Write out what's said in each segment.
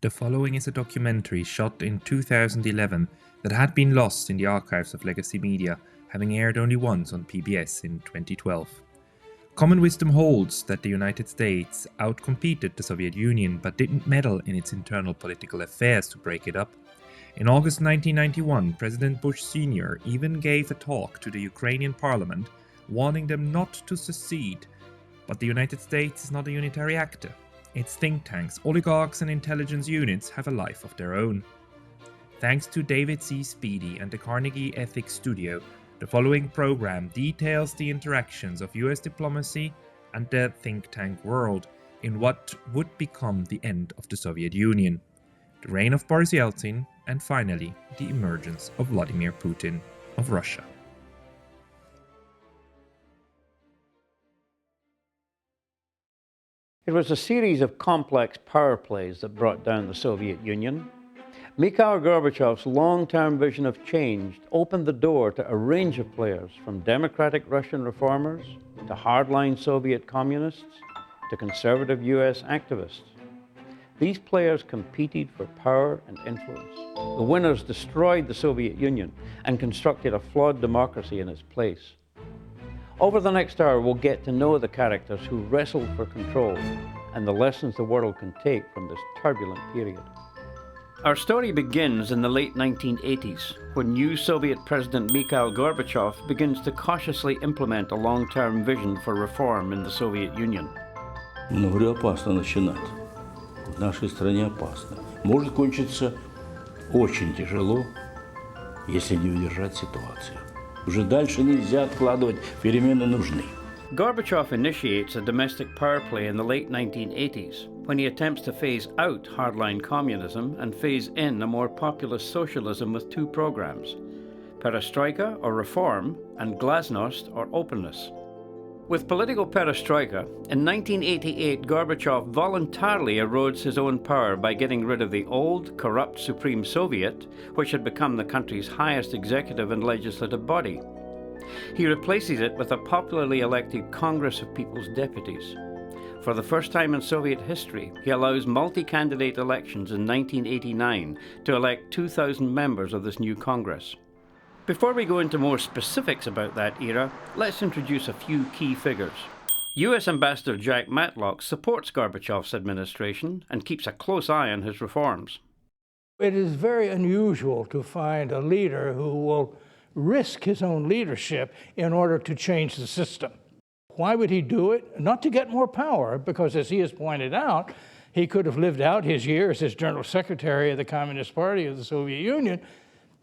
The following is a documentary shot in 2011 that had been lost in the archives of legacy media, having aired only once on PBS in 2012. Common wisdom holds that the United States outcompeted the Soviet Union but didn't meddle in its internal political affairs to break it up. In August 1991, President Bush Sr. even gave a talk to the Ukrainian Parliament, warning them not to secede. But the United States is not a unitary actor. Its think tanks, oligarchs and intelligence units have a life of their own. Thanks to David C. Speedy and the Carnegie Ethics Studio, the following program details the interactions of US diplomacy and the think tank world in what would become the end of the Soviet Union, the reign of Boris Yeltsin, and finally, the emergence of Vladimir Putin of Russia. It was a series of complex power plays that brought down the Soviet Union. Mikhail Gorbachev's long-term vision of change opened the door to a range of players, from democratic Russian reformers to hardline Soviet communists to conservative US activists. These players competed for power and influence. The winners destroyed the Soviet Union and constructed a flawed democracy in its place. Over the next hour, we'll get to know the characters who wrestled for control and the lessons the world can take from this turbulent period. Our story begins in the late 1980s, when new Soviet President Mikhail Gorbachev begins to cautiously implement a long-term vision for reform in the Soviet Union. Но говорю, опасно начинать. В нашей стране опасно. Может кончиться очень тяжело, если не удержать ситуацию. Уже дальше нельзя откладывать, перемены нужны. Gorbachev initiates a domestic power play in the late 1980s when he attempts to phase out hardline communism and phase in a more populist socialism with two programs: perestroika or reform and glasnost or openness. With political perestroika, in 1988 Gorbachev voluntarily erodes his own power by getting rid of the old, corrupt Supreme Soviet, which had become the country's highest executive and legislative body. He replaces it with a popularly elected Congress of People's Deputies. For the first time in Soviet history, he allows multi-candidate elections in 1989 to elect 2,000 members of this new Congress. Before we go into more specifics about that era, let's introduce a few key figures. US Ambassador Jack Matlock supports Gorbachev's administration and keeps a close eye on his reforms. It is very unusual to find a leader who will risk his own leadership in order to change the system. Why would he do it? Not to get more power, because as he has pointed out, he could have lived out his years as General Secretary of the Communist Party of the Soviet Union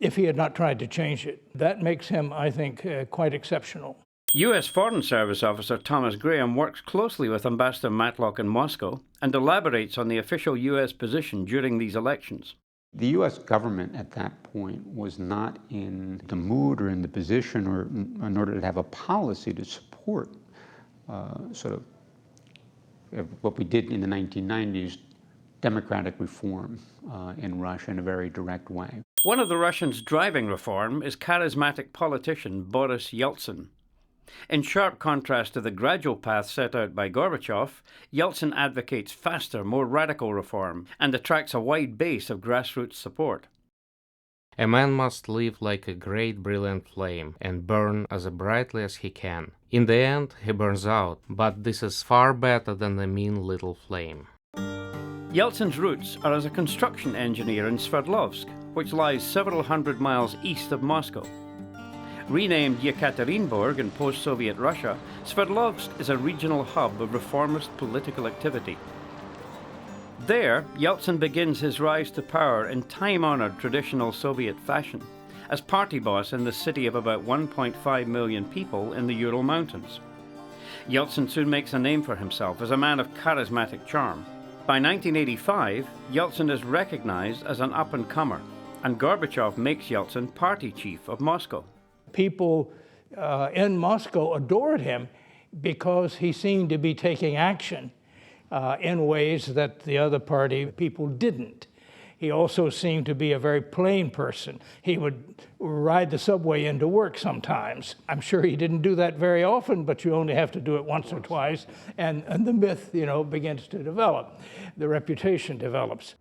if he had not tried to change it. That makes him, I think, quite exceptional. US Foreign Service Officer Thomas Graham works closely with Ambassador Matlock in Moscow and elaborates on the official US position during these elections. The US government at that point was not in the mood or in the position or in order to have a policy to support sort of what we did in the 1990s, democratic reform in Russia in a very direct way. One of the Russians driving reform is charismatic politician Boris Yeltsin. In sharp contrast to the gradual path set out by Gorbachev, Yeltsin advocates faster, more radical reform and attracts a wide base of grassroots support. A man must live like a great brilliant flame and burn as brightly as he can. In the end, he burns out, but this is far better than a mean little flame. Yeltsin's roots are as a construction engineer in Sverdlovsk, which lies several hundred miles east of Moscow. Renamed Yekaterinburg in post-Soviet Russia, Sverdlovsk is a regional hub of reformist political activity. There, Yeltsin begins his rise to power in time-honored traditional Soviet fashion, as party boss in the city of about 1.5 million people in the Ural Mountains. Yeltsin soon makes a name for himself as a man of charismatic charm. By 1985, Yeltsin is recognized as an up-and-comer, and Gorbachev makes Yeltsin party chief of Moscow. People in Moscow adored him because he seemed to be taking action in ways that the other party people didn't. He also seemed to be a very plain person. He would ride the subway into work sometimes. I'm sure he didn't do that very often, but you only have to do it once or twice, and the myth, begins to develop. The reputation develops.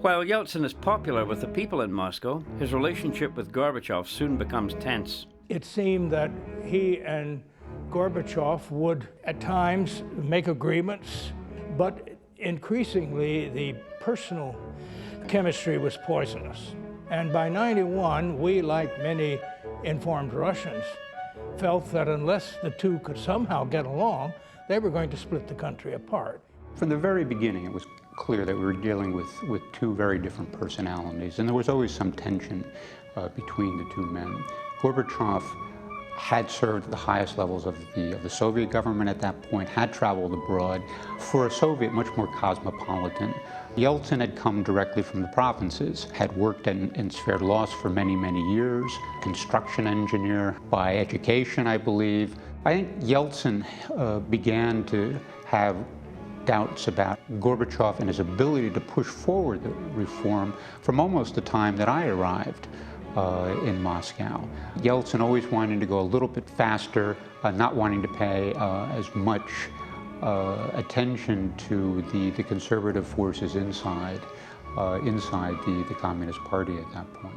While Yeltsin is popular with the people in Moscow, his relationship with Gorbachev soon becomes tense. It seemed that he and Gorbachev would at times make agreements, but increasingly the personal chemistry was poisonous. And by '91, we, like many informed Russians, felt that unless the two could somehow get along, they were going to split the country apart. From the very beginning, it was clear that we were dealing with two very different personalities, and there was always some tension between the two men. Gorbachev had served at the highest levels of the Soviet government at that point, had traveled abroad. For a Soviet, much more cosmopolitan. Yeltsin had come directly from the provinces, had worked in Sverdlovsk for many, many years, construction engineer by education, I believe. I think Yeltsin began to have doubts about Gorbachev and his ability to push forward the reform from almost the time that I arrived in Moscow. Yeltsin always wanting to go a little bit faster, not wanting to pay as much attention to the conservative forces inside the Communist Party at that point.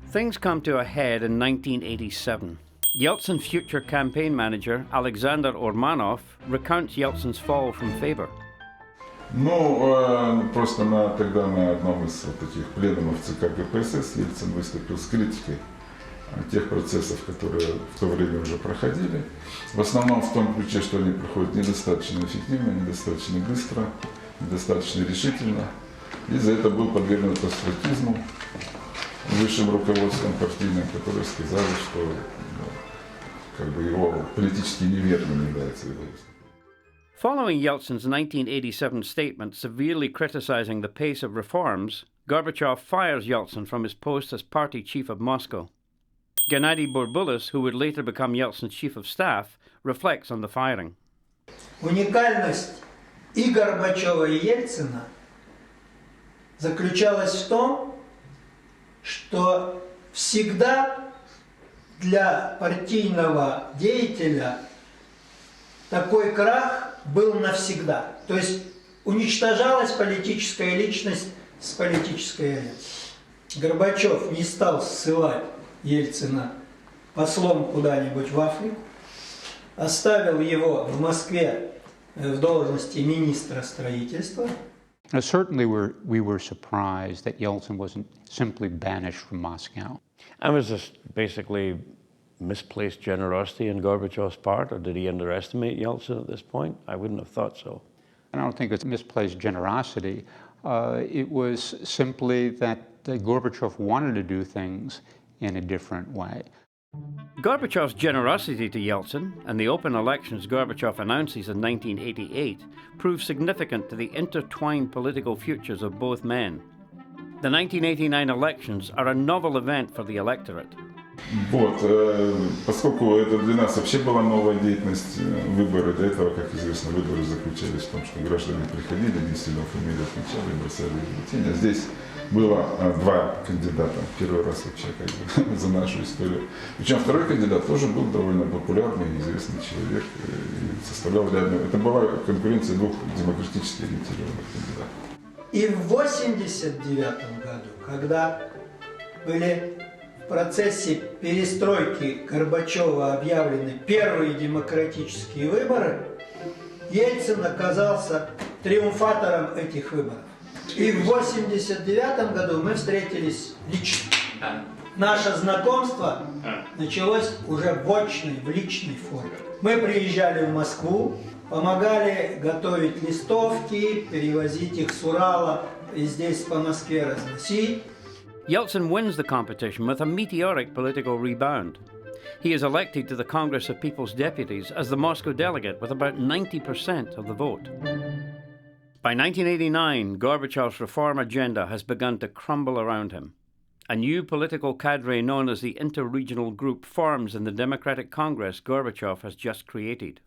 Things come to a head in 1987. Yeltsin's future campaign manager, Alexander Ormanov, recounts Yeltsin's fall from favor. Ну, просто тогда на одном из вот таких пленумов ЦК КПСС Ельцин выступил с критикой тех процессов, которые в то время уже проходили. В основном в том ключе, что они проходят недостаточно эффективно, недостаточно быстро, недостаточно решительно. И за это был подвергнут остратизму высшим руководством партийным, которые сказали, что как бы его политически неверно не является его. Following Yeltsin's 1987 statement severely criticizing the pace of reforms, Gorbachev fires Yeltsin from his post as party chief of Moscow. Gennady Burbulis, who would later become Yeltsin's chief of staff, reflects on the firing. Уникальность и Горбачева, и Ельцина заключалась в том, что всегда для партийного деятеля такой крах был навсегда. То есть уничтожалась политическая личность с политической арены. Горбачев не стал ссылать Ельцина послом куда-нибудь в Африку, оставил его в Москве в должности министра строительства. Now, certainly we were surprised that Yeltsin wasn't simply banished from Moscow. And was this basically misplaced generosity on Gorbachev's part, or did he underestimate Yeltsin at this point? I wouldn't have thought so. I don't think it's misplaced generosity. It was simply that Gorbachev wanted to do things in a different way. Gorbachev's generosity to Yeltsin and the open elections Gorbachev announces in 1988 prove significant to the intertwined political futures of both men. The 1989 elections are a novel event for the electorate. Вот, поскольку это для нас вообще была новая деятельность, выборы до этого, как известно, выборы заключались в том, что граждане приходили, несли фамилию, отмечали, бросали бюллетени. А здесь было два кандидата, первый раз вообще как бы, за нашу историю. Причем второй кандидат тоже был довольно популярный, известный человек, и составлял рядом. Это была конкуренция двух демократически ориентированных кандидатов. И в 1989 году, когда были в процессе перестройки Горбачева объявлены первые демократические выборы, Ельцин оказался триумфатором этих выборов. И в 1989 году мы встретились лично. Наше знакомство началось уже в очной, в личной форме. Мы приезжали в Москву, помогали готовить листовки, перевозить их с Урала и здесь по Москве разносить. Yeltsin wins the competition with a meteoric political rebound. He is elected to the Congress of People's Deputies as the Moscow delegate with about 90% of the vote. By 1989, Gorbachev's reform agenda has begun to crumble around him. A new political cadre known as the Interregional Group forms in the Democratic Congress Gorbachev has just created.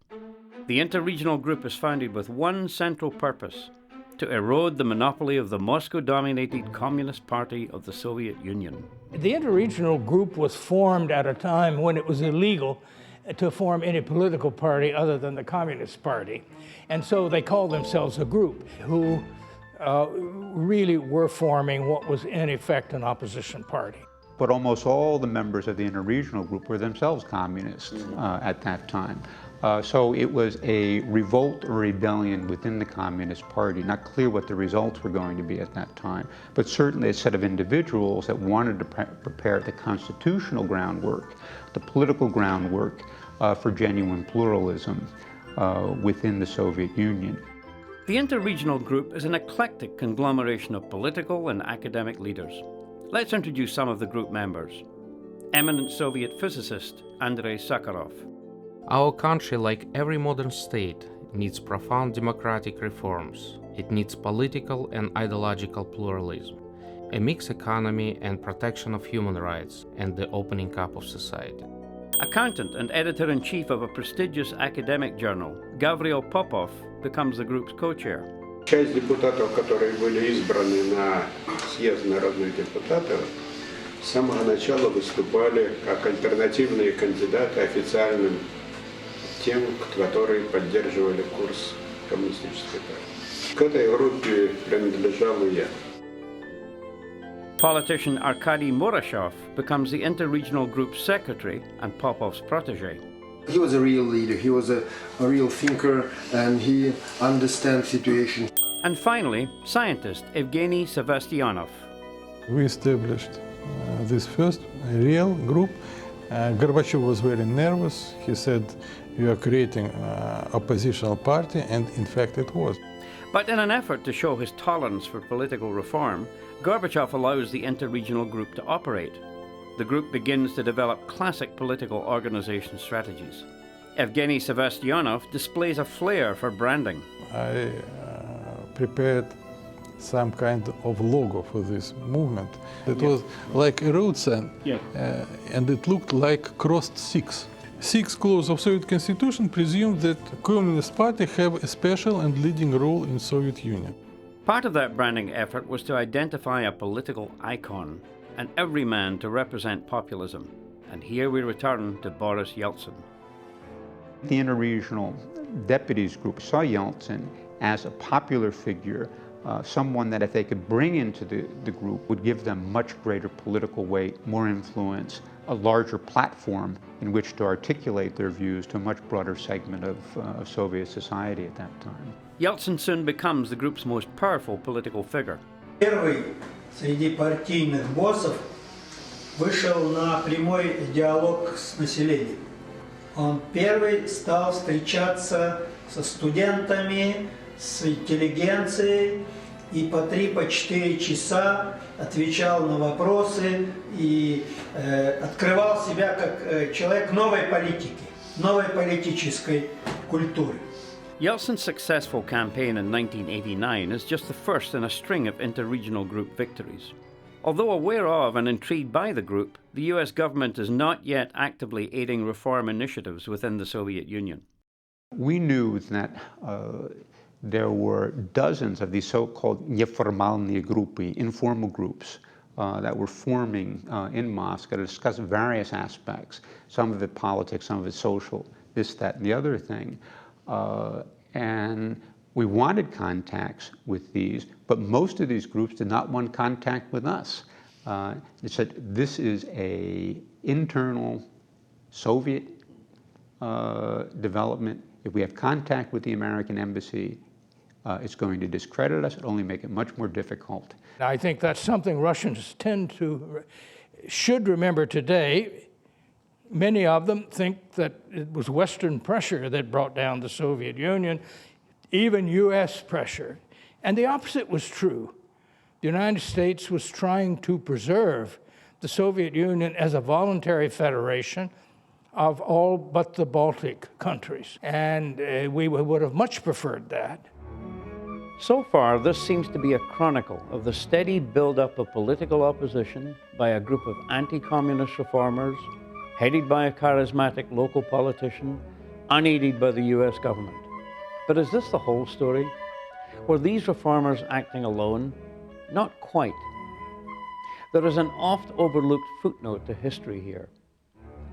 The Interregional Group is founded with one central purpose: to erode the monopoly of the Moscow-dominated Communist Party of the Soviet Union. The Interregional Group was formed at a time when it was illegal to form any political party other than the Communist Party. And so they called themselves a group who really were forming what was in effect an opposition party. But almost all the members of the interregional group were themselves communists at that time. So it was a revolt or rebellion within the Communist Party. Not clear what the results were going to be at that time, but certainly a set of individuals that wanted to prepare the constitutional groundwork, the political groundwork for genuine pluralism within the Soviet Union. The interregional group is an eclectic conglomeration of political and academic leaders. Let's introduce some of the group members. Eminent Soviet physicist Andrei Sakharov. Our country, like every modern state, needs profound democratic reforms. It needs political and ideological pluralism, a mixed economy and protection of human rights, and the opening up of society. Accountant and editor-in-chief of a prestigious academic journal, Gavril Popov becomes the group's co-chair. Часть депутатов, которые были избраны на съезд народных депутатов, с самого начала выступали как альтернативные кандидаты официальным тем, которые поддерживали курс коммунистической партии. К этой группе принадлежал и я. Politician Arkady Murashov becomes the interregional group's secretary and Popov's protege. He was a real leader, he was a real thinker, and he understands situation. And finally, scientist Evgeny Sevastyanov. We established this first real group. Gorbachev was very nervous. He said, "You are creating an oppositional party," and in fact it was. But in an effort to show his tolerance for political reform, Gorbachev allows the interregional group to operate. The group begins to develop classic political organization strategies. Evgeny Sevastyanov displays a flair for branding. I prepared some kind of logo for this movement. It was like a road sign, and it looked like crossed six. Sixth clause of Soviet Constitution presumed that Communist Party have a special and leading role in Soviet Union. Part of that branding effort was to identify a political icon, an everyman to represent populism. And here we return to Boris Yeltsin. The interregional deputies group saw Yeltsin as a popular figure, someone that if they could bring into the group would give them much greater political weight, more influence, a larger platform in which to articulate their views to a much broader segment of Soviet society at that time. Yeltsin soon becomes the group's most powerful political figure. Первый среди партийных боссов вышел на прямой диалог с населением. Он первый стал встречаться со студентами, с интеллигенцией, и по 3-4 часа отвечал на вопросы и открывал себя как человек новой политики, новой политической культуры. Yeltsin's successful campaign in 1989 is just the first in a string of interregional group victories. Although aware of and intrigued by the group, the US government is not yet actively aiding reform initiatives within the Soviet Union. We knew that there were dozens of these so-called неформальные группы, informal groups, that were forming in Moscow to discuss various aspects, some of it politics, some of it social, this, that, and the other thing. And we wanted contacts with these, but most of these groups did not want contact with us. They said, this is an internal Soviet development. If we have contact with the American embassy, it's going to discredit us, it'll only make it much more difficult. I think that's something Russians should remember today. Many of them think that it was Western pressure that brought down the Soviet Union, even US pressure. And the opposite was true. The United States was trying to preserve the Soviet Union as a voluntary federation of all but the Baltic countries. And we would have much preferred that. So far, this seems to be a chronicle of the steady build-up of political opposition by a group of anti-communist reformers, headed by a charismatic local politician, unaided by the US government. But is this the whole story? Were these reformers acting alone? Not quite. There is an oft-overlooked footnote to history here.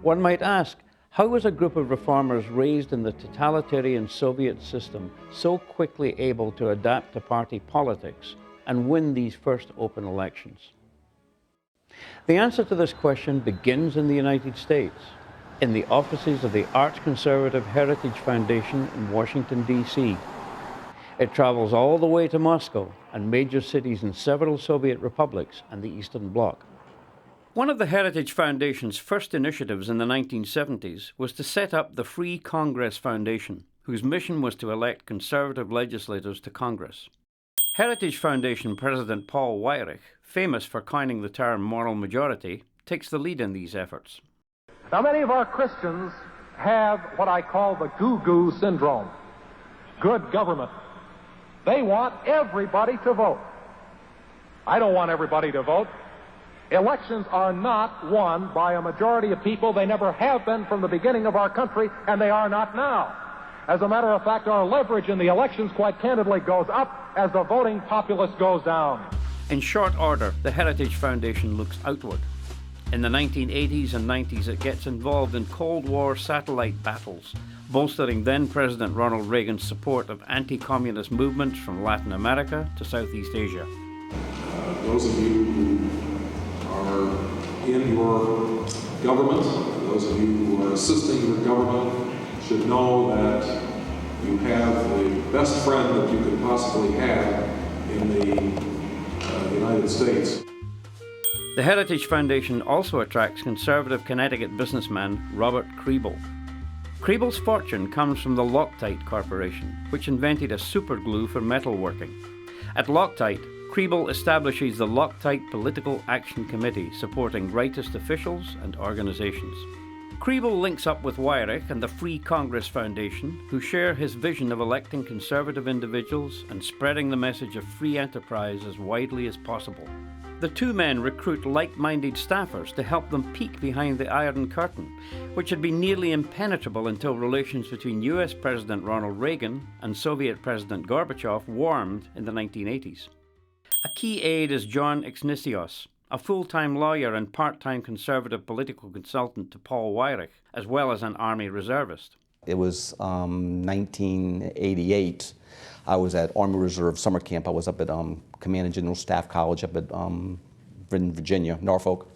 One might ask, How was a group of reformers raised in the totalitarian Soviet system so quickly able to adapt to party politics and win these first open elections? The answer to this question begins in the United States, in the offices of the arch-conservative Heritage Foundation in Washington, D.C. It travels all the way to Moscow and major cities in several Soviet republics and the Eastern Bloc. One of the Heritage Foundation's first initiatives in the 1970s was to set up the Free Congress Foundation, whose mission was to elect conservative legislators to Congress. Heritage Foundation President Paul Weyrich, famous for coining the term moral majority, takes the lead in these efforts. Now, many of our Christians have what I call the goo-goo syndrome. Good government. They want everybody to vote. I don't want everybody to vote. Elections are not won by a majority of people. They never have been from the beginning of our country, and they are not now. As a matter of fact, our leverage in the elections, quite candidly, goes up as the voting populace goes down. In short order, the Heritage Foundation looks outward. In the 1980s and 90s, it gets involved in Cold War satellite battles, bolstering then-President Ronald Reagan's support of anti-communist movements from Latin America to Southeast Asia. Those of you who are in your government, those of you who are assisting your government, should know that you have the best friend that you could possibly have in the United States. The Heritage Foundation also attracts conservative Connecticut businessman Robert Kriebel. Kriebel's fortune comes from the Loctite Corporation, which invented a superglue for metalworking. At Loctite, Kriebel establishes the Loctite Political Action Committee, supporting rightist officials and organizations. Kriebel links up with Weyrich and the Free Congress Foundation, who share his vision of electing conservative individuals and spreading the message of free enterprise as widely as possible. The two men recruit like-minded staffers to help them peek behind the Iron Curtain, which had been nearly impenetrable until relations between US President Ronald Reagan and Soviet President Gorbachev warmed in the 1980s. A key aide is John Ixnisios, a full-time lawyer and part-time conservative political consultant to Paul Weyrich, as well as an Army reservist. It was 1988. I was at Army Reserve summer camp. I was up at Command and General Staff College up at Virginia, Norfolk.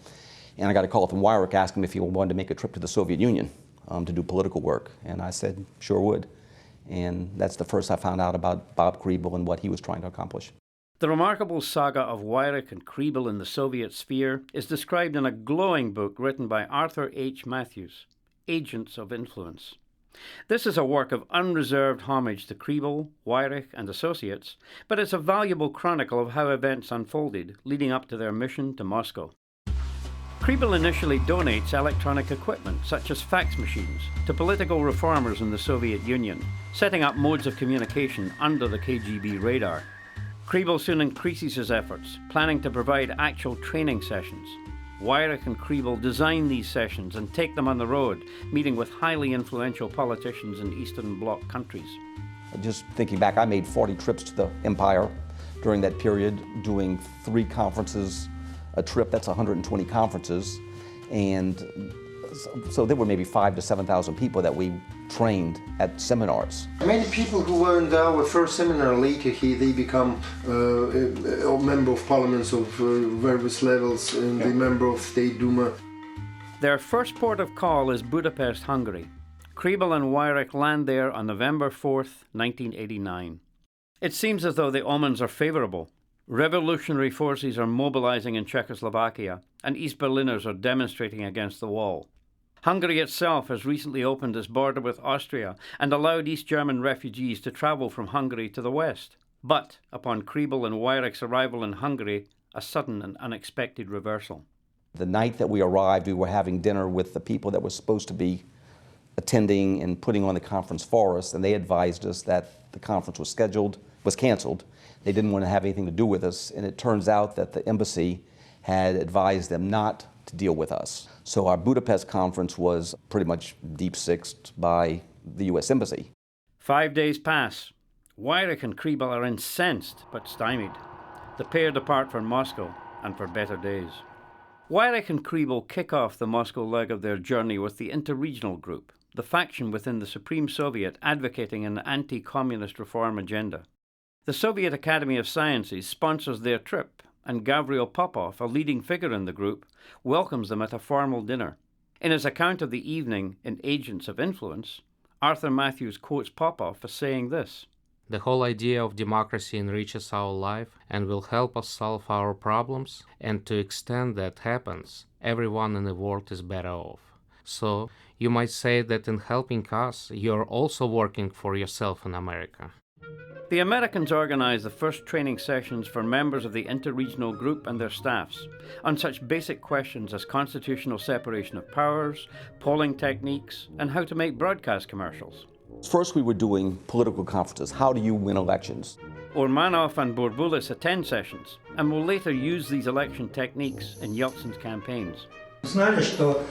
And I got a call from Weyrich asking me if he wanted to make a trip to the Soviet Union to do political work. And I said, sure would. And that's the first I found out about Bob Kriebel and what he was trying to accomplish. The remarkable saga of Weyrich and Kriebel in the Soviet sphere is described in a glowing book written by Arthur H. Matthews, Agents of Influence. This is a work of unreserved homage to Kriebel, Weyrich, and associates, but it's a valuable chronicle of how events unfolded leading up to their mission to Moscow. Kriebel initially donates electronic equipment, such as fax machines, to political reformers in the Soviet Union, setting up modes of communication under the KGB radar. Kriebel soon increases his efforts, planning to provide actual training sessions. Weyrich and Kriebel design these sessions and take them on the road, meeting with highly influential politicians in Eastern Bloc countries. Just thinking back, I made 40 trips to the Empire during that period, doing 3 conferences a trip. That's 120 conferences. And so there were maybe 5,000 to 7,000 people that we trained at seminars. Many people who were in our first seminar later they become a member of parliaments of various levels and a member of State Duma. Their first port of call is Budapest, Hungary. Kriebel and Weyrich land there on November 4th, 1989. It seems as though the omens are favorable. Revolutionary forces are mobilizing in Czechoslovakia, and East Berliners are demonstrating against the wall. Hungary itself has recently opened its border with Austria and allowed East German refugees to travel from Hungary to the west. But, upon Kriebel and Weyrich's arrival in Hungary, a sudden and unexpected reversal. The night that we arrived, we were having dinner with the people that were supposed to be attending and putting on the conference for us, and they advised us that the conference was canceled. They didn't want to have anything to do with us, and it turns out that the embassy had advised them not to deal with us. So our Budapest conference was pretty much deep-sixed by the U.S. Embassy. 5 days pass. Weyrich and Kriebel are incensed but stymied. The pair depart for Moscow and for better days. Weyrich and Kriebel kick off the Moscow leg of their journey with the Interregional Group, the faction within the Supreme Soviet advocating an anti-communist reform agenda. The Soviet Academy of Sciences sponsors their trip, and Gavril Popov, a leading figure in the group, welcomes them at a formal dinner. In his account of the evening in Agents of Influence, Arthur Matthews quotes Popov as saying this: "The whole idea of democracy enriches our life and will help us solve our problems, and to extent that happens, everyone in the world is better off. So, you might say that in helping us, you're also working for yourself in America." The Americans organized the first training sessions for members of the Interregional Group and their staffs on such basic questions as constitutional separation of powers, polling techniques, and how to make broadcast commercials. First, we were doing political conferences. How do you win elections? Urmanov and Burbulis attend sessions and will later use these election techniques in Yeltsin's campaigns. Знали, что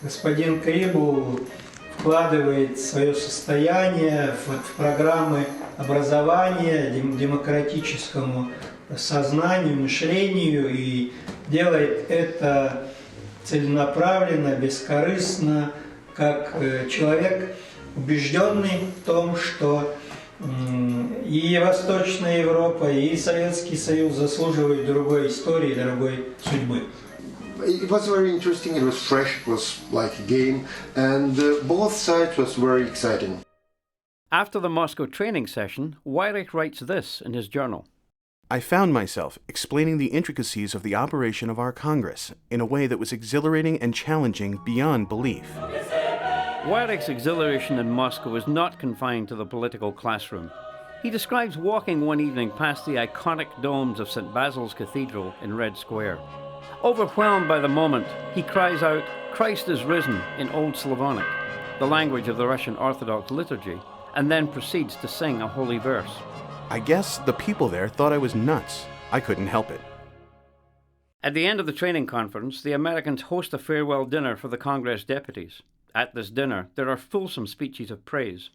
господин Крибл вкладывает свое состояние в программы образования, демократическому сознанию, мышлению и делает это целенаправленно, бескорыстно, как человек, убежденный в том, что и Восточная Европа, и Советский Союз заслуживают другой истории, другой судьбы. It was very interesting, it was fresh, it was like a game, and both sides was very exciting. After the Moscow training session, Weyrich writes this in his journal. I found myself explaining the intricacies of the operation of our Congress in a way that was exhilarating and challenging beyond belief. Weyrich's exhilaration in Moscow is not confined to the political classroom. He describes walking one evening past the iconic domes of St. Basil's Cathedral in Red Square. Overwhelmed by the moment, he cries out, "Christ is risen," in Old Slavonic, the language of the Russian Orthodox liturgy, and then proceeds to sing a holy verse. I guess the people there thought I was nuts. I couldn't help it. At the end of the training conference, the Americans host a farewell dinner for the Congress deputies. At this dinner, there are fulsome speeches of praise.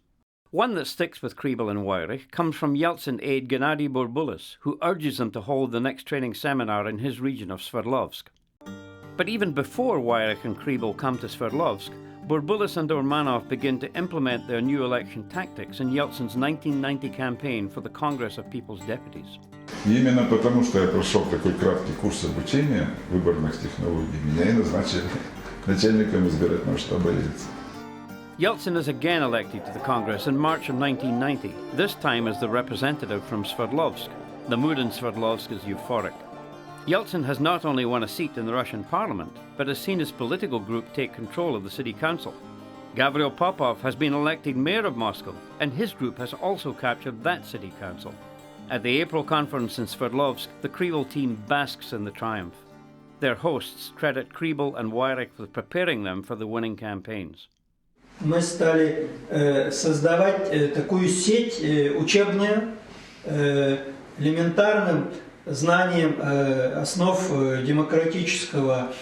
One that sticks with Kriebel and Weyrich comes from Yeltsin aide Gennady Burbulis, who urges them to hold the next training seminar in his region of Sverdlovsk. But even before Weyrich and Kriebel come to Sverdlovsk, Burbulis and Urmanov begin to implement their new election tactics in Yeltsin's 1990 campaign for the Congress of People's Deputies. И именно потому, что я прошел такой краткий курс обучения выборных технологий, меня и назначили начальником избирательного штаба Ельцина. Yeltsin is again elected to the Congress in March of 1990, this time as the representative from Sverdlovsk. The mood in Sverdlovsk is euphoric. Yeltsin has not only won a seat in the Russian Parliament, but has seen his political group take control of the city council. Gavril Popov has been elected mayor of Moscow, and his group has also captured that city council. At the April conference in Sverdlovsk, the Kriebel team basks in the triumph. Their hosts credit Kriebel and Weyrich with preparing them for the winning campaigns. Мы стали создавать такую сеть учебную, элементарным знанием основ демократического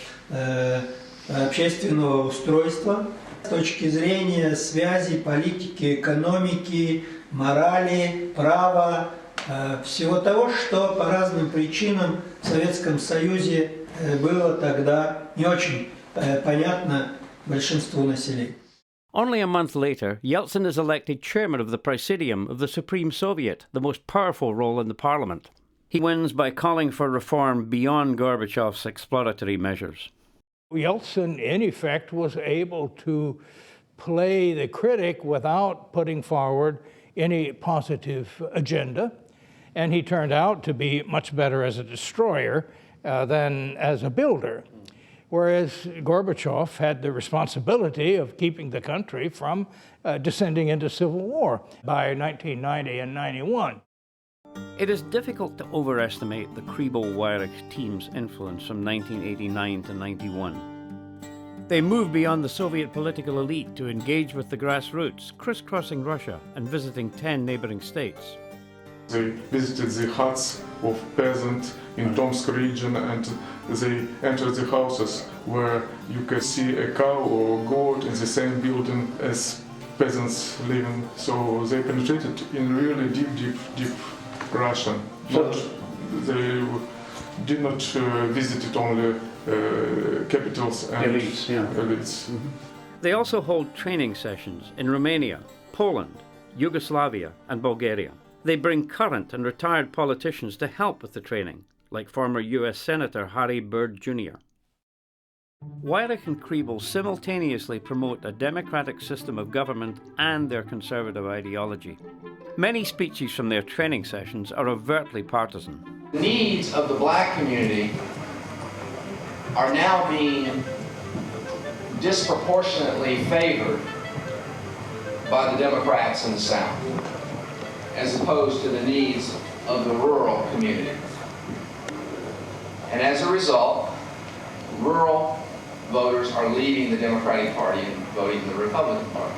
общественного устройства с точки зрения связи политики, экономики, морали, права, всего того, что по разным причинам в Советском Союзе было тогда не очень понятно большинству населения. Only a month later, Yeltsin is elected chairman of the Presidium of the Supreme Soviet, the most powerful role in the parliament. He wins by calling for reform beyond Gorbachev's exploratory measures. Yeltsin, in effect, was able to play the critic without putting forward any positive agenda, and he turned out to be much better as a destroyer than as a builder. Whereas Gorbachev had the responsibility of keeping the country from descending into civil war by 1990 and 91. It is difficult to overestimate the Kriebel-Weyrich team's influence from 1989 to 91. They moved beyond the Soviet political elite to engage with the grassroots, crisscrossing Russia and visiting 10 neighboring states. They visited the huts of peasants in Tomsk region, and they entered the houses where you can see a cow or a goat in the same building as peasants living. So they penetrated in really deep Russian. Not they did not visit only capitals and elites. elites. They also hold training sessions in Romania, Poland, Yugoslavia, and Bulgaria. They bring current and retired politicians to help with the training, like former US Senator Harry Byrd Jr. Weyrich and Kriebel simultaneously promote a democratic system of government and their conservative ideology. Many speeches from their training sessions are overtly partisan. The needs of the black community are now being disproportionately favored by the Democrats in the South, as opposed to the needs of the rural community. And as a result, rural voters are leaving the Democratic Party and voting the Republican Party.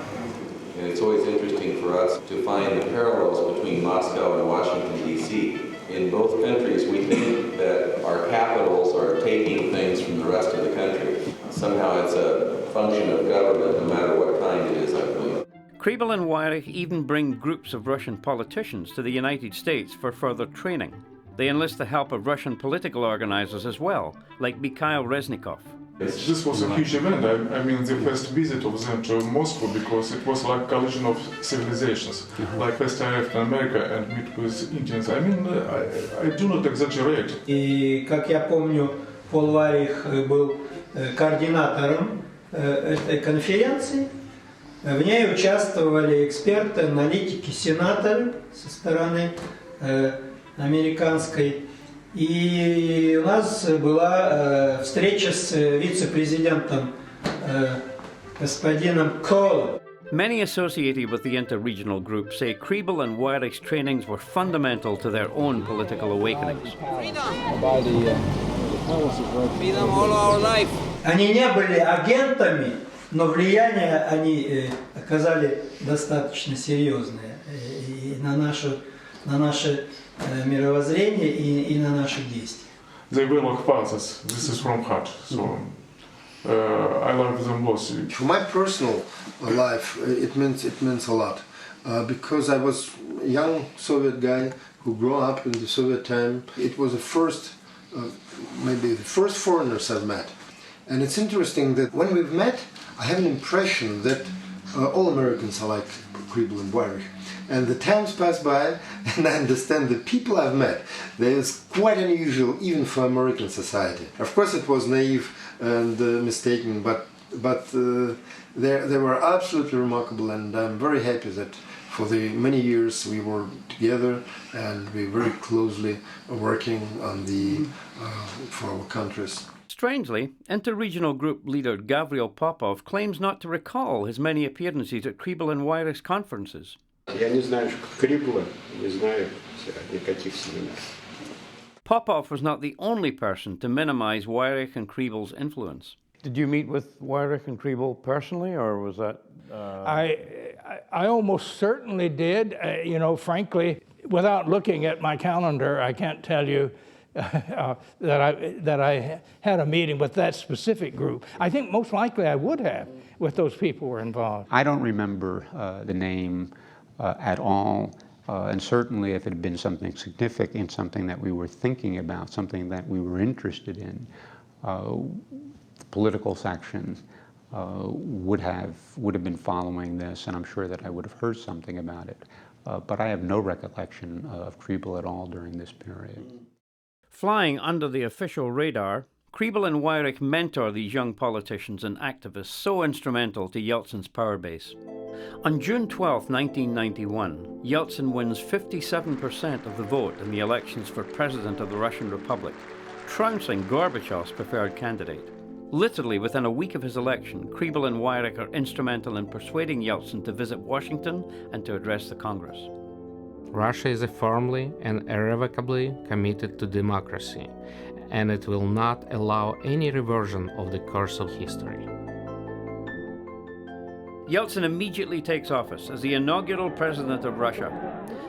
And it's always interesting for us to find the parallels between Moscow and Washington, D.C. In both countries, we think that our capitals are taking things from the rest of the country. Somehow it's a function of government, no matter what kind it is, I believe. Kriebel and Weyrich even bring groups of Russian politicians to the United States for further training. They enlist the help of Russian political organizers as well, like Mikhail Reznikov. This was a huge event. I mean, the first visit of them to Moscow, because it was like collision of civilizations. Like first I arrived in America and meet with Indians. I mean, I do not exaggerate. И, как я помню, Пол Варих был координатором этой конференции. В ней участвовали эксперты, аналитики, сенаторы со стороны американской. И у нас была встреча с вице-президентом господином Колом. Many associated with the inter-regional group say Kriebel and Weyrich's trainings were fundamental to their own political awakenings. Freedom all our life. Они не были агентами, но влияние они оказали достаточно серьезное и на наше мировоззрение и на наши действия. They were like fathers. This is from heart. So I love them both. For my personal life, it means a lot because I was a young Soviet guy who grew up in the Soviet time. It was the first, maybe the first foreigners I've met, and it's interesting that when we've met, I have an impression that all Americans are like Kriebel and Weyrich. And the times pass by, and I understand the people I've met, they are quite unusual even for American society. Of course, it was naive and mistaken, but they were absolutely remarkable, and I'm very happy that for the many years we were together and we very closely working on the for our countries. Strangely, inter-regional group leader Gavril Popov claims not to recall his many appearances at Kriebel and Weyrich's conferences. Я не знаю Крибла, не знаю никаких семинаров. Popov was not the only person to minimize Weyrich and Kriebel's influence. Did you meet with Weyrich and Kriebel personally, or was that... I almost certainly did. You know, frankly, without looking at my calendar, I can't tell you that I had a meeting with that specific group. I think most likely I would have with those people who were involved. I don't remember the name at all, and certainly if it had been something significant, something that we were thinking about, something that we were interested in, the political section would have been following this, and I'm sure that I would have heard something about it. But I have no recollection of Kriebel at all during this period. Flying under the official radar, Kriebel and Weyrich mentor these young politicians and activists so instrumental to Yeltsin's power base. On June 12, 1991, Yeltsin wins 57% of the vote in the elections for President of the Russian Republic, trouncing Gorbachev's preferred candidate. Literally within a week of his election, Kriebel and Weyrich are instrumental in persuading Yeltsin to visit Washington and to address the Congress. Russia is firmly and irrevocably committed to democracy, and it will not allow any reversion of the course of history. Yeltsin immediately takes office as the inaugural president of Russia,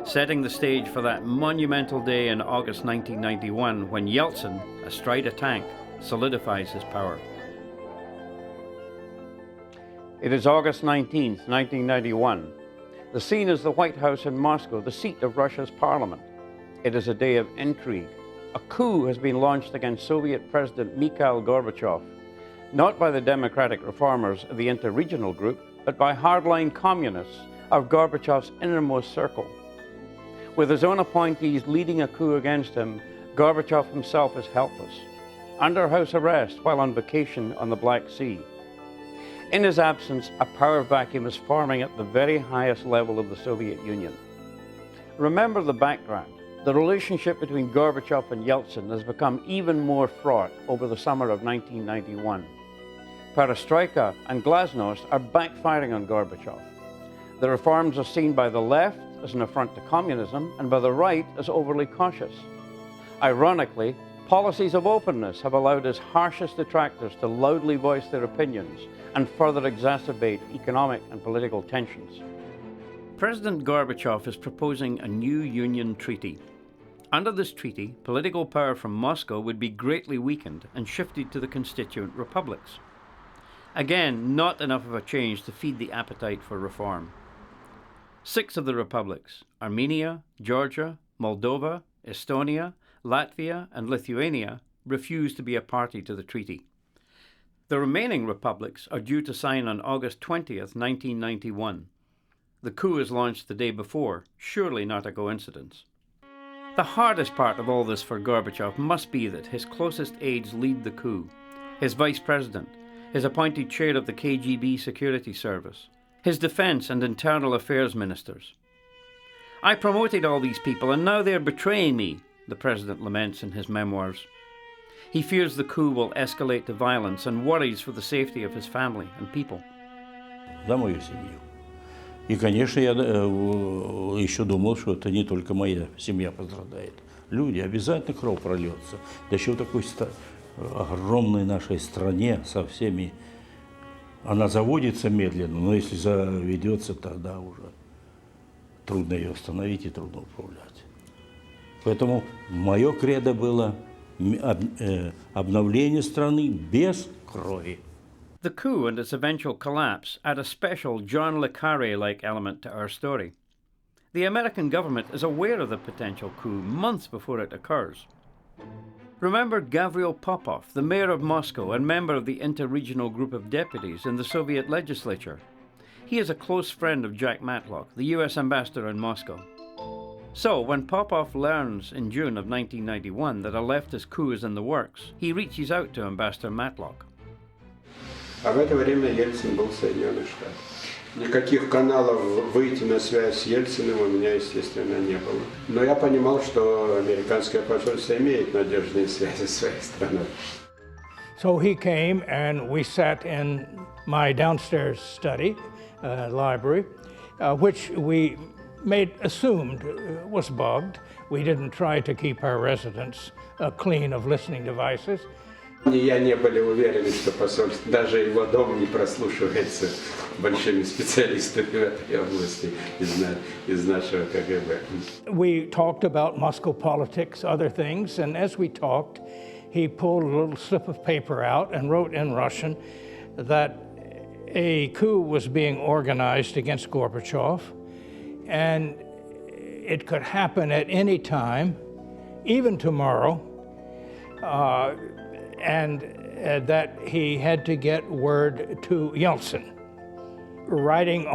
setting the stage for that monumental day in August 1991 when Yeltsin, astride a tank, solidifies his power. It is August 19th, 1991. The scene is the White House in Moscow, the seat of Russia's parliament. It is a day of intrigue, a coup has been launched against Soviet President Mikhail Gorbachev, not by the democratic reformers of the interregional group, but by hardline communists of Gorbachev's innermost circle. With his own appointees leading a coup against him, Gorbachev himself is helpless, under house arrest while on vacation on the Black Sea. In his absence, a power vacuum is forming at the very highest level of the Soviet Union. Remember the background. The relationship between Gorbachev and Yeltsin has become even more fraught over the summer of 1991. Perestroika and glasnost are backfiring on Gorbachev. The reforms are seen by the left as an affront to communism and by the right as overly cautious. Ironically, policies of openness have allowed his harshest detractors to loudly voice their opinions and further exacerbate economic and political tensions. President Gorbachev is proposing a new Union treaty. Under this treaty, political power from Moscow would be greatly weakened and shifted to the constituent republics. Again, not enough of a change to feed the appetite for reform. 6 of the republics, Armenia, Georgia, Moldova, Estonia, Latvia, and Lithuania, refuse to be a party to the treaty. The remaining republics are due to sign on August 20th, 1991. The coup is launched the day before, surely not a coincidence. The hardest part of all this for Gorbachev must be that his closest aides lead the coup. His vice president, his appointed chair of the KGB security service, his defense and internal affairs ministers. I promoted all these people and now they're betraying me, the president laments in his memoirs. He fears the coup will escalate to violence and worries for the safety of his family and people. За мою семью. И, конечно, я еще думал, что это не только моя семья пострадает. Люди, обязательно кровь прольется. Да еще в такой огромной нашей стране со всеми. Она заводится медленно, но если заведется, тогда уже трудно ее остановить и трудно управлять. Поэтому мое кредо было обновление страны без крови. The coup and its eventual collapse add a special John le Carré-like element to our story. The American government is aware of the potential coup months before it occurs. Remember Gavril Popov, the mayor of Moscow and member of the interregional group of deputies in the Soviet legislature. He is a close friend of Jack Matlock, the US ambassador in Moscow. So, when Popov learns in June of 1991 that a leftist coup is in the works, he reaches out to Ambassador Matlock. А в это время Ельцин был в Соединенных Штатах. Никаких каналов выйти на связь с Ельциным у меня, естественно, не было. Но я понимал, что американское посольство имеет надежные связи с своей страной. So he came and we sat in my downstairs study, library, which we assumed was bugged. We didn't try to keep our residents clean of listening devices. Я не были уверены, что посольство, даже его дом не прослушивается большими специалистами в этой области из нашего КГБ. We talked about Moscow politics, other things, and as we talked, he pulled a little slip of paper out and wrote in Russian that a coup was being organized against Gorbachev, and it could happen at any time, even tomorrow, and that he had to get word to Yeltsin. Writing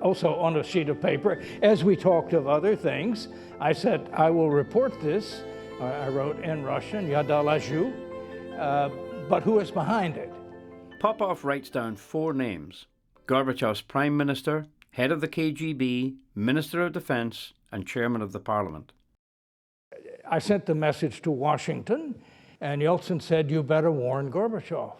also on a sheet of paper, as we talked of other things, I said, I will report this. I wrote in Russian, Я доложу, but who is behind it? Popov writes down 4 names: Gorbachev's prime minister, head of the KGB, minister of defense, and chairman of the parliament. I sent the message to Washington, and Yeltsin said, you better warn Gorbachev.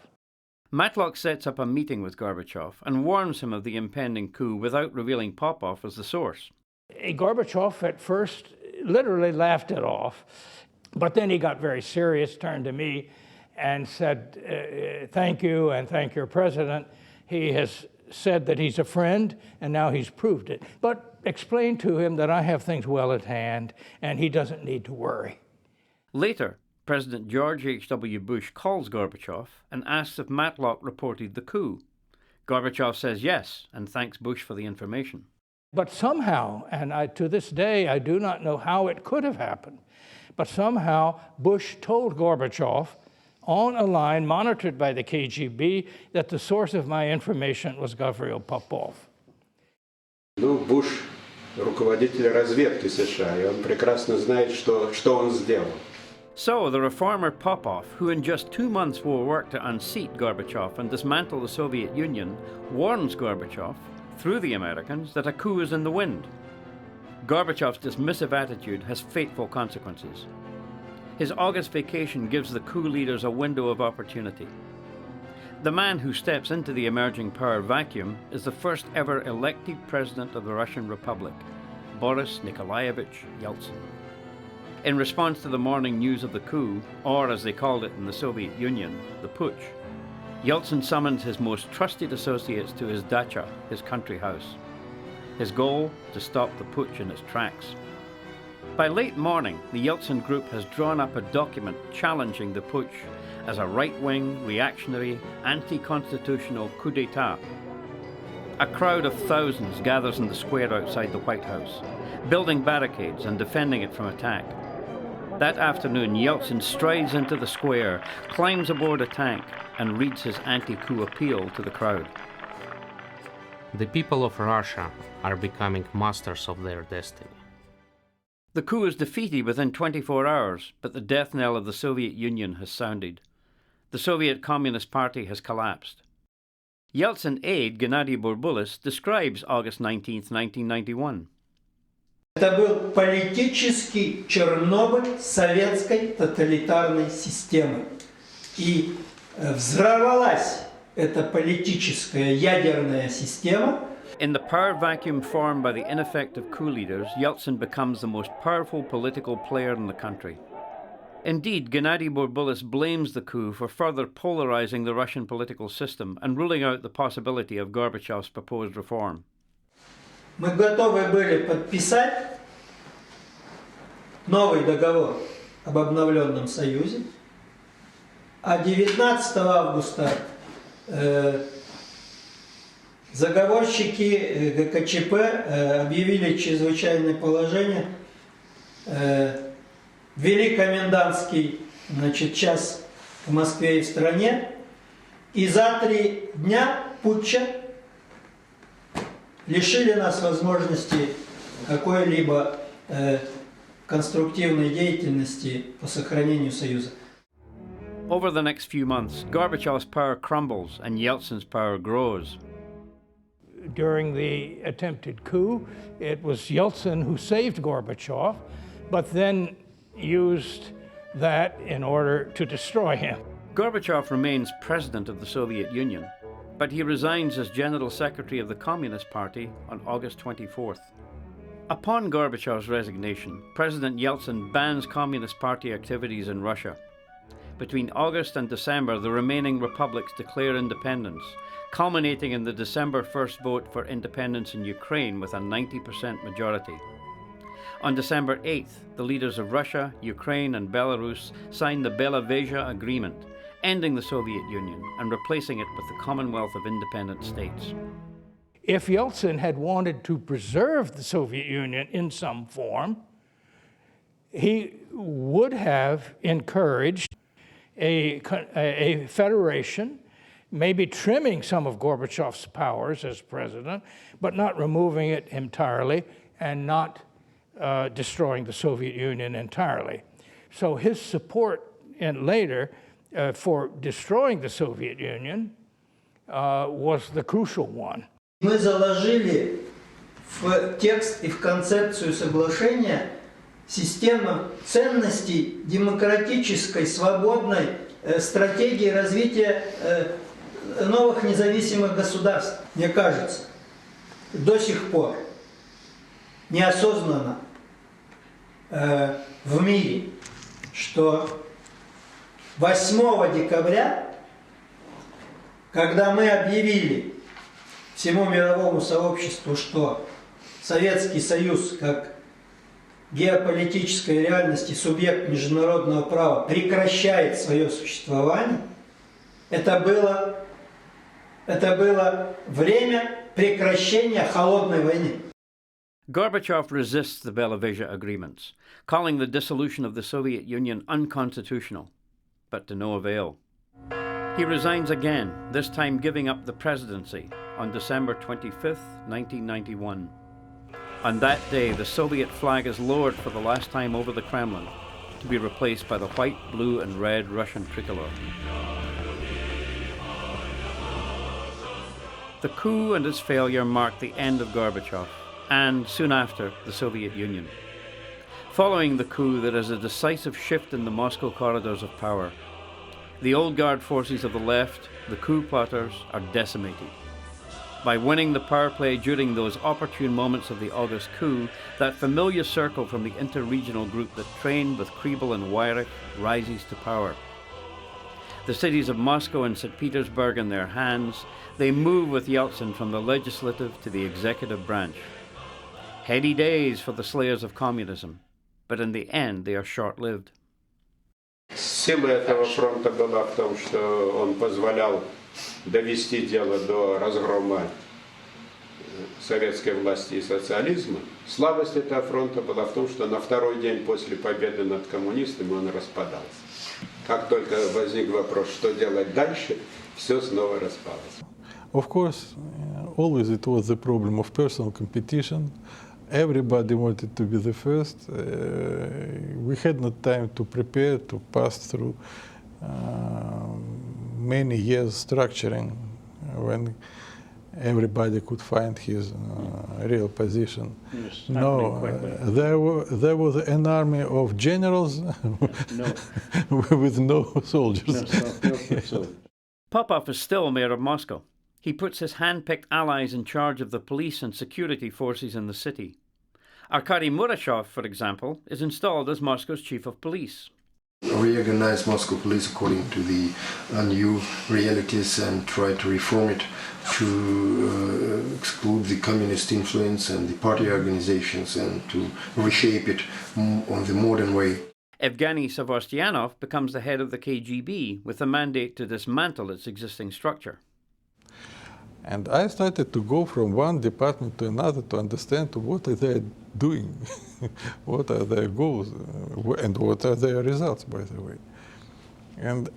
Matlock sets up a meeting with Gorbachev and warns him of the impending coup without revealing Popov as the source. Gorbachev at first literally laughed it off, but then he got very serious, turned to me and said, thank you and thank your president. He has said that he's a friend and now he's proved it. But explain to him that I have things well at hand and he doesn't need to worry. Later, President George H.W. Bush calls Gorbachev and asks if Matlock reported the coup. Gorbachev says yes and thanks Bush for the information. But somehow, and to this day I do not know how it could have happened, but somehow Bush told Gorbachev on a line monitored by the KGB that the source of my information was Gavril Popov. Ну, Буш руководитель разведки США, и он прекрасно знает, что он сделал. So, the reformer Popov, who in just 2 months will work to unseat Gorbachev and dismantle the Soviet Union, warns Gorbachev, through the Americans, that a coup is in the wind. Gorbachev's dismissive attitude has fateful consequences. His August vacation gives the coup leaders a window of opportunity. The man who steps into the emerging power vacuum is the first ever elected president of the Russian Republic, Boris Nikolaevich Yeltsin. In response to the morning news of the coup, or as they called it in the Soviet Union, the putsch, Yeltsin summons his most trusted associates to his dacha, his country house. His goal? To stop the putsch in its tracks. By late morning, the Yeltsin group has drawn up a document challenging the putsch as a right-wing, reactionary, anti-constitutional coup d'etat. A crowd of thousands gathers in the square outside the White House, building barricades and defending it from attack. That afternoon, Yeltsin strides into the square, climbs aboard a tank, and reads his anti-coup appeal to the crowd. The people of Russia are becoming masters of their destiny. The coup is defeated within 24 hours, but the death knell of the Soviet Union has sounded. The Soviet Communist Party has collapsed. Yeltsin aide Gennady Burbulis describes August 19, 1991. Это был политический Чернобыль советской тоталитарной системы. И взорвалась эта политическая ядерная система. In the power vacuum formed by the ineffective coup leaders, Yeltsin becomes the most powerful political player in the country. Indeed, Gennady Burbulis blames the coup for further polarizing the Russian political system and ruling out the possibility of Gorbachev's proposed reform. Мы готовы были подписать новый договор об обновленном союзе, а 19 августа заговорщики ГКЧП объявили чрезвычайное положение, ввели комендантский час в Москве и в стране, и за 3 дня путча лишили нас возможности какой-либо конструктивной деятельности по сохранению Союза. Over the next few months, Gorbachev's power crumbles and Yeltsin's power grows. During the attempted coup, it was Yeltsin who saved Gorbachev, but then used that in order to destroy him. Gorbachev remains president of the Soviet Union, but he resigns as General Secretary of the Communist Party on August 24th. Upon Gorbachev's resignation, President Yeltsin bans Communist Party activities in Russia. Between August and December, the remaining republics declare independence, culminating in the December 1st vote for independence in Ukraine with a 90% majority. On December 8th, the leaders of Russia, Ukraine and Belarus signed the Belavesia Agreement, ending the Soviet Union and replacing it with the Commonwealth of Independent States. If Yeltsin had wanted to preserve the Soviet Union in some form, he would have encouraged a federation, maybe trimming some of Gorbachev's powers as president, but not removing it entirely and not destroying the Soviet Union entirely. So his support later for destroying the Soviet Union was the crucial one. Мы заложили в текст и в концепцию соглашения систему ценностей демократической, свободной стратегии развития новых независимых государств. Мне кажется, до сих пор неосознанно в мире, что 8 декабря, когда мы объявили всему мировому сообществу, что Советский Союз как геополитическая реальность и субъект международного права прекращает свое существование, это было время прекращения холодной войны. Gorbachev resists the Belovezha agreements, calling the dissolution of the Soviet Union unconstitutional, but to no avail. He resigns again, this time giving up the presidency on December 25th, 1991. On that day, the Soviet flag is lowered for the last time over the Kremlin, to be replaced by the white, blue, and red Russian tricolor. The coup and its failure marked the end of Gorbachev, and soon after, the Soviet Union. Following the coup, there is a decisive shift in the Moscow corridors of power. The old guard forces of the left, the coup plotters, are decimated. By winning the power play during those opportune moments of the August coup, that familiar circle from the inter-regional group that trained with Kriebel and Weyrich rises to power. The cities of Moscow and St. Petersburg in their hands, they move with Yeltsin from the legislative to the executive branch. Heady days for the slayers of communism, but in the end they are short-lived. Сила этого фронта была в том, что он позволял довести дело до разгрома советской власти и социализма. Слабость этого фронта была в том, что на второй день после победы над коммунистами он распадался. Как только возник вопрос, что делать дальше, все снова распалось. Of course, always it was the problem of personal competition. Everybody wanted to be the first. We had no time to prepare, to pass through many years structuring when everybody could find his real position. No, there was an army of generals with no soldiers. Popov is still mayor of Moscow. He puts his hand-picked allies in charge of the police and security forces in the city. Arkady Murashov, for example, is installed as Moscow's chief of police. Reorganize Moscow police according to the new realities and try to reform it to exclude the communist influence and the party organizations and to reshape it on the modern way. Evgeny Sevastyanov becomes the head of the KGB with a mandate to dismantle its existing structure. And I started to go from one department to another to understand what are they doing, what are their goals, and what are their results, by the way. And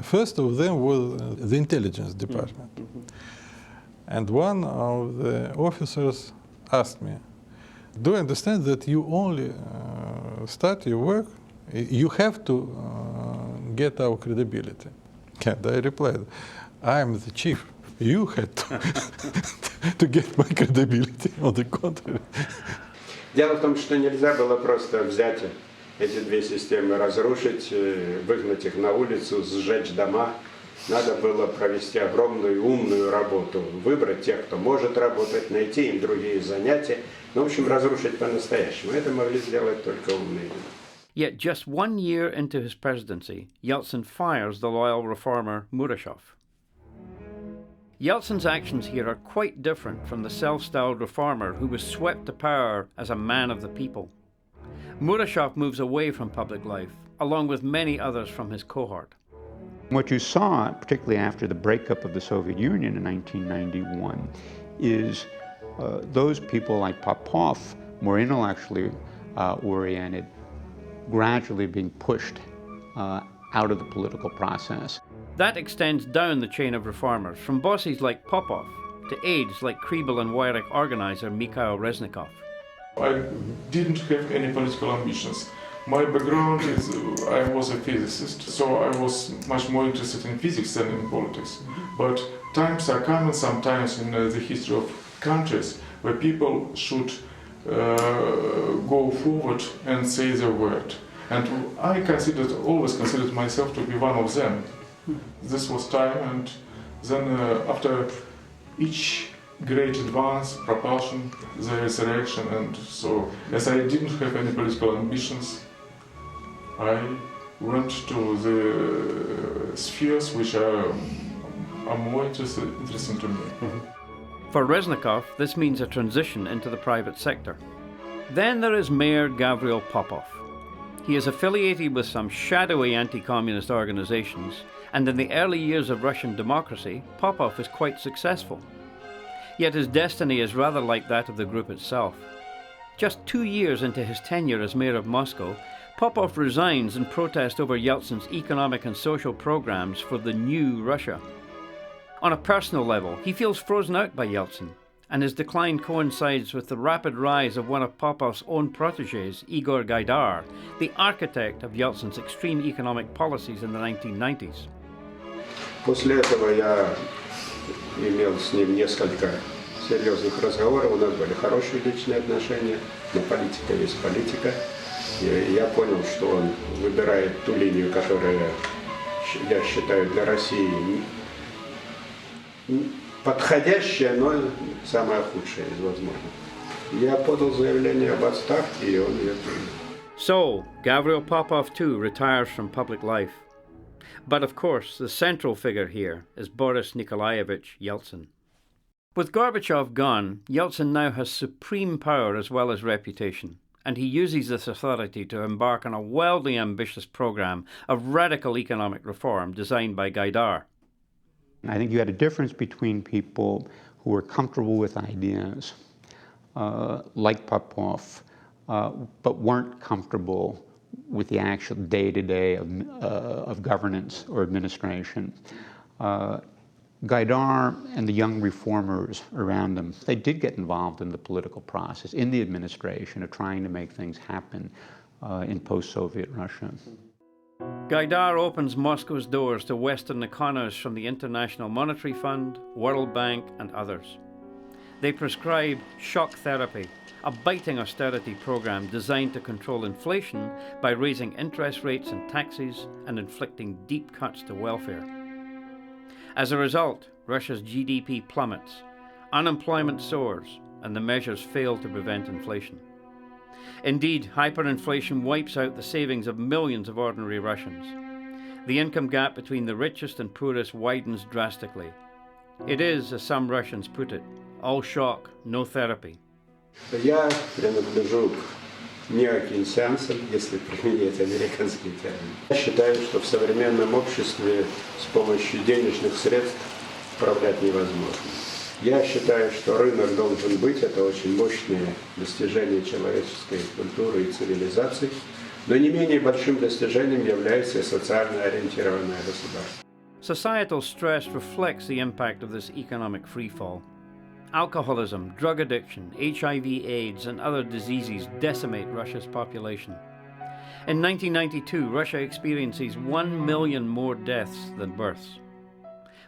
first of them was the intelligence department. And one of the officers asked me, do you understand that you only start your work, you have to get our credibility? And I replied, I am the chief. You had to get my credibility, on the contrary. Дело в том, что нельзя было просто взять эти две системы, разрушить, выгнать их на улицу, сжечь дома. Надо было провести огромную умную работу, выбрать тех, кто может работать, найти им другие занятия. Ну, в общем, разрушить по-настоящему. Это могли сделать только умные люди. Yet just 1 year into his presidency, Yeltsin fires the loyal reformer Murashov. Yeltsin's actions here are quite different from the self-styled reformer who was swept to power as a man of the people. Murashov moves away from public life, along with many others from his cohort. What you saw, particularly after the breakup of the Soviet Union in 1991, is those people like Popov, more intellectually oriented, gradually being pushed out of the political process. That extends down the chain of reformers, from bosses like Popov to aides like Kriebel and Weyrich organizer Mikhail Reznikov. I didn't have any political ambitions. My background is I was a physicist, so I was much more interested in physics than in politics. But times are coming sometimes in the history of countries where people should go forward and say their word. And I always considered myself to be one of them. This was time, and then after each great advance, propulsion, there is a reaction, and so as I didn't have any political ambitions, I went to the spheres which are more interesting to me. For Reznikov, this means a transition into the private sector. Then there is Mayor Gavril Popov. He is affiliated with some shadowy anti-communist organizations, and in the early years of Russian democracy, Popov is quite successful. Yet his destiny is rather like that of the group itself. Just 2 years into his tenure as mayor of Moscow, Popov resigns in protest over Yeltsin's economic and social programs for the new Russia. On a personal level, he feels frozen out by Yeltsin, and his decline coincides with the rapid rise of one of Popov's own protégés, Igor Gaidar, the architect of Yeltsin's extreme economic policies in the 1990s. После этого я имел с ним несколько серьезных разговоров, у нас были хорошие личные отношения, но политика есть политика. И я понял, что он выбирает ту линию, которая, я считаю, для России подходящая, но самая худшая из возможных. Я подал заявление об отставке, и он ее принял. So, Gavril Popov too retires from public life. But of course, the central figure here is Boris Nikolaevich Yeltsin. With Gorbachev gone, Yeltsin now has supreme power as well as reputation, and he uses this authority to embark on a wildly ambitious program of radical economic reform designed by Gaidar. I think you had a difference between people who were comfortable with ideas, like Popov, but weren't comfortable with the actual day-to-day of governance or administration. Gaidar and the young reformers around him, they did get involved in the political process, in the administration of trying to make things happen in post-Soviet Russia. Gaidar opens Moscow's doors to Western economists from the International Monetary Fund, World Bank, and others. They prescribe shock therapy, a biting austerity program designed to control inflation by raising interest rates and taxes and inflicting deep cuts to welfare. As a result, Russia's GDP plummets, unemployment soars, and the measures fail to prevent inflation. Indeed, hyperinflation wipes out the savings of millions of ordinary Russians. The income gap between the richest and poorest widens drastically. It is, as some Russians put it, all shock, no therapy. Я принадлежу к неокейнсианцам, если применять американский термин. Я считаю, что в современном обществе с помощью денежных средств управлять невозможно. Я считаю, что рынок должен быть, это очень мощное достижение человеческой культуры и цивилизации, но не менее большим достижением является социально ориентированное государство. Societal stress reflects the impact of this economic freefall. Alcoholism, drug addiction, HIV/AIDS, and other diseases decimate Russia's population. In 1992, Russia experiences 1 million more deaths than births.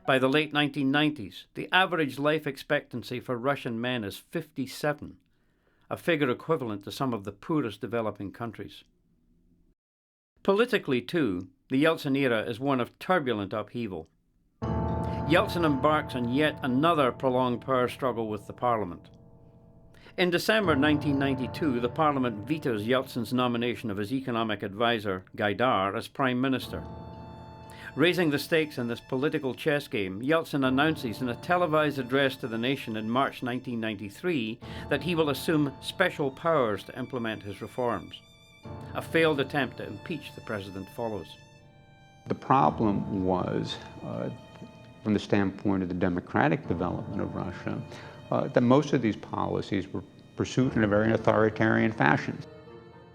By the late 1990s, the average life expectancy for Russian men is 57, a figure equivalent to some of the poorest developing countries. Politically, too, the Yeltsin era is one of turbulent upheaval. Yeltsin embarks on yet another prolonged power struggle with the Parliament. In December 1992, the Parliament vetoes Yeltsin's nomination of his economic advisor, Gaidar, as Prime Minister. Raising the stakes in this political chess game, Yeltsin announces in a televised address to the nation in March 1993 that he will assume special powers to implement his reforms. A failed attempt to impeach the president follows. The problem was, from the standpoint of the democratic development of Russia, that most of these policies were pursued in a very authoritarian fashion.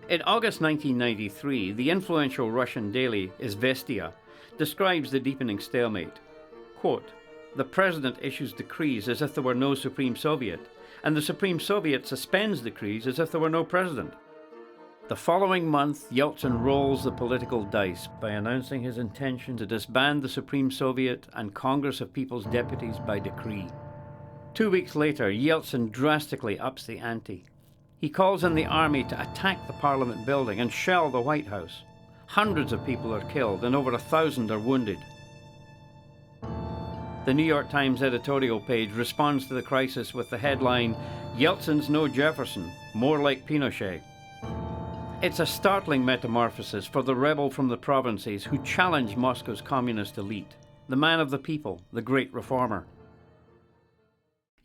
In August 1993, the influential Russian daily Izvestia describes the deepening stalemate. Quote, "The president issues decrees as if there were no Supreme Soviet, and the Supreme Soviet suspends decrees as if there were no president." The following month, Yeltsin rolls the political dice by announcing his intention to disband the Supreme Soviet and Congress of People's Deputies by decree. 2 weeks later, Yeltsin drastically ups the ante. He calls in the army to attack the Parliament building and shell the White House. Hundreds of people are killed and over 1,000 are wounded. The New York Times editorial page responds to the crisis with the headline, "Yeltsin's no Jefferson, more like Pinochet." It's a startling metamorphosis for the rebel from the provinces who challenged Moscow's communist elite, the man of the people, the great reformer.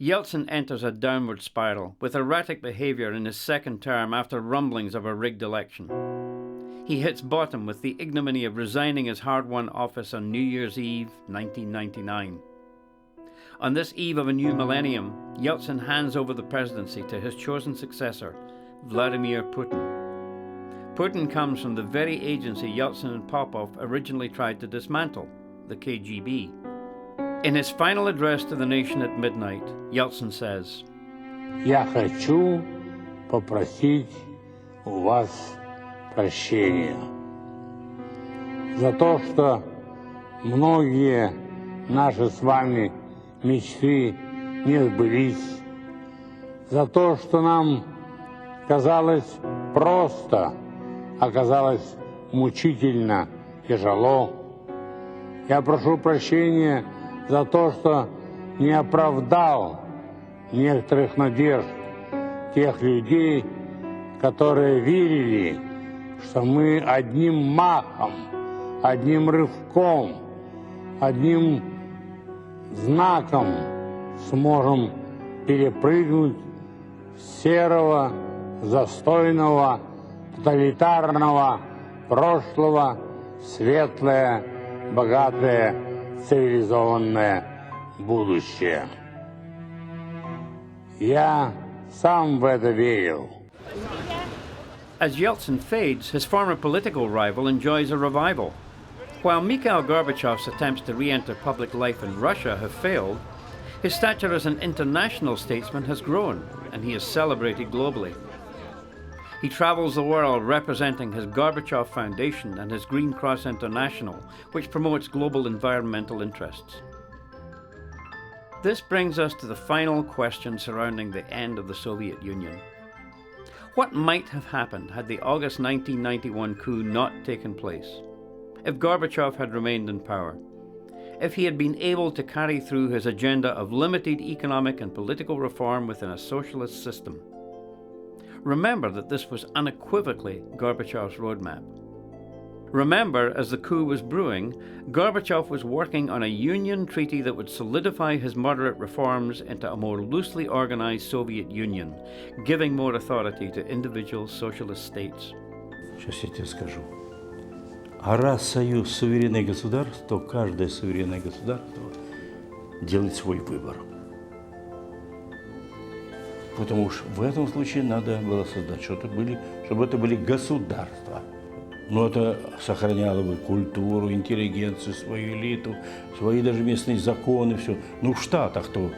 Yeltsin enters a downward spiral with erratic behavior in his second term after rumblings of a rigged election. He hits bottom with the ignominy of resigning his hard-won office on New Year's Eve, 1999. On this eve of a new millennium, Yeltsin hands over the presidency to his chosen successor, Vladimir Putin. Putin comes from the very agency Yeltsin and Popov originally tried to dismantle, the KGB. In his final address to the nation at midnight, Yeltsin says, «Я хочу попросить у вас прощения за то, что многие наши с вами мечты не сбылись, за то, что нам казалось просто, оказалось мучительно тяжело. Я прошу прощения за то, что не оправдал некоторых надежд тех людей, которые верили, что мы одним махом, одним рывком, одним знаком сможем перепрыгнуть с серого, застойного, тоталитарного прошлого в светлое, богатое, цивилизованное будущее. Я сам в это верил. As Yeltsin fades, his former political rival enjoys a revival. While Mikhail Gorbachev's attempts to re-enter public life in Russia have failed, his stature as an international statesman has grown, and he is celebrated globally. He travels the world representing his Gorbachev Foundation and his Green Cross International, which promotes global environmental interests. This brings us to the final question surrounding the end of the Soviet Union. What might have happened had the August 1991 coup not taken place? If Gorbachev had remained in power? If he had been able to carry through his agenda of limited economic and political reform within a socialist system? Remember that this was unequivocally Gorbachev's roadmap. Remember, as the coup was brewing, Gorbachev was working on a union treaty that would solidify his moderate reforms into a more loosely organized Soviet Union, giving more authority to individual socialist states. Сейчас я тебе скажу. А раз союз суверенных государств, то каждое суверенное государство делает свой выбор. Потому что в этом случае надо было создать, чтобы это были государства. Но это сохраняло бы культуру, интеллигенцию, свою элиту, свои даже местные законы, все. Ну, в Штатах, то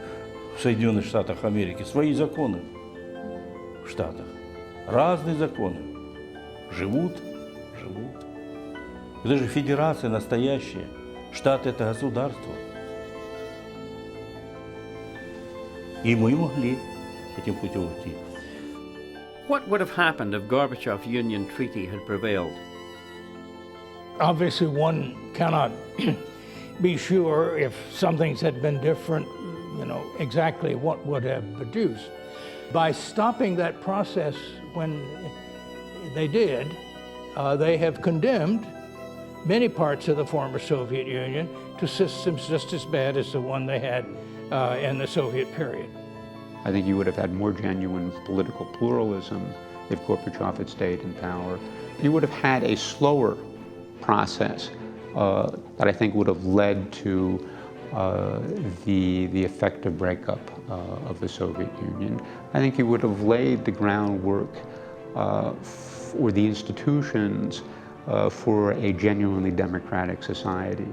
в Соединенных Штатах Америки, свои законы в Штатах. Разные законы. Живут. Это же федерация настоящая. Штаты – это государство. И мы могли этим путем идти. What would have happened if Gorbachev's Union Treaty had prevailed? Obviously, one cannot be sure if some things had been different, exactly what would have produced. By stopping that process when they did, they have condemned many parts of the former Soviet Union to systems just as bad as the one they had in the Soviet period. I think you would have had more genuine political pluralism if Gorbachev had stayed in power. You would have had a slower process that I think would have led to the effective breakup of the Soviet Union. I think you would have laid the groundwork for the institutions for a genuinely democratic society.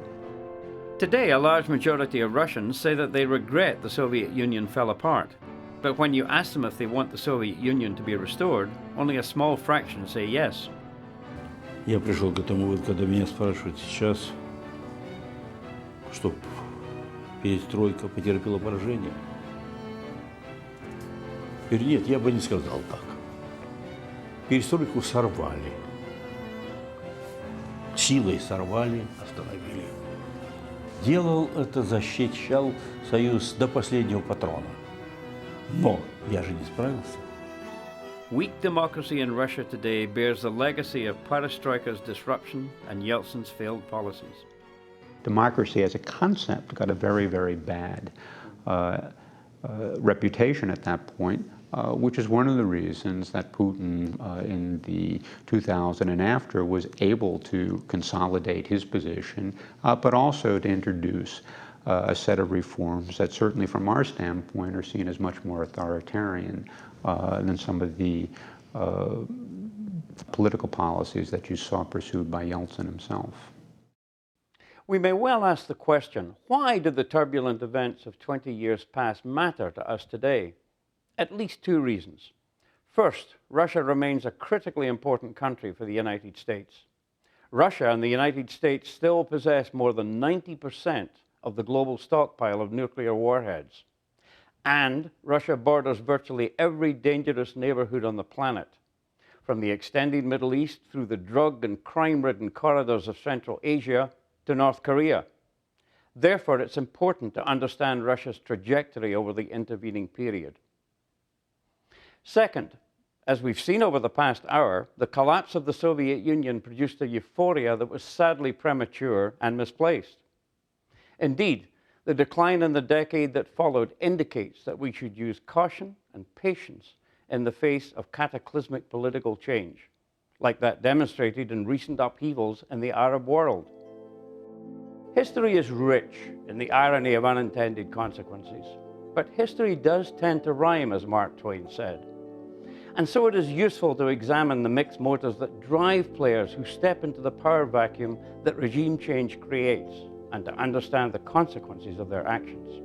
Today, a large majority of Russians say that they regret the Soviet Union fell apart. But when you ask them if they want the Soviet Union to be restored, only a small fraction say yes. Я пришел к этому выводу, когда меня спрашивают сейчас, что перестройка потерпела поражение. Теперь нет, я бы не сказал так. Перестройку сорвали. Силой сорвали, остановили. Делал это, защищал Союз до последнего патрона. Но я же не справился. Weak democracy in Russia today bears the legacy of perestroika's disruption and Yeltsin's failed policies. Democracy as a concept got a very, very bad reputation at that point, which is one of the reasons that Putin in the 2000 and after was able to consolidate his position, but also to introduce a set of reforms that certainly from our standpoint are seen as much more authoritarian than some of the political policies that you saw pursued by Yeltsin himself. We may well ask the question, why do the turbulent events of 20 years past matter to us today? At least two reasons. First, Russia remains a critically important country for the United States. Russia and the United States still possess more than 90% of the global stockpile of nuclear warheads. And Russia borders virtually every dangerous neighborhood on the planet, from the extended Middle East through the drug and crime-ridden corridors of Central Asia to North Korea. Therefore, it's important to understand Russia's trajectory over the intervening period. Second, as we've seen over the past hour, the collapse of the Soviet Union produced a euphoria that was sadly premature and misplaced. Indeed, the decline in the decade that followed indicates that we should use caution and patience in the face of cataclysmic political change, like that demonstrated in recent upheavals in the Arab world. History is rich in the irony of unintended consequences, but history does tend to rhyme, as Mark Twain said. And so it is useful to examine the mixed motives that drive players who step into the power vacuum that regime change creates, and to understand the consequences of their actions.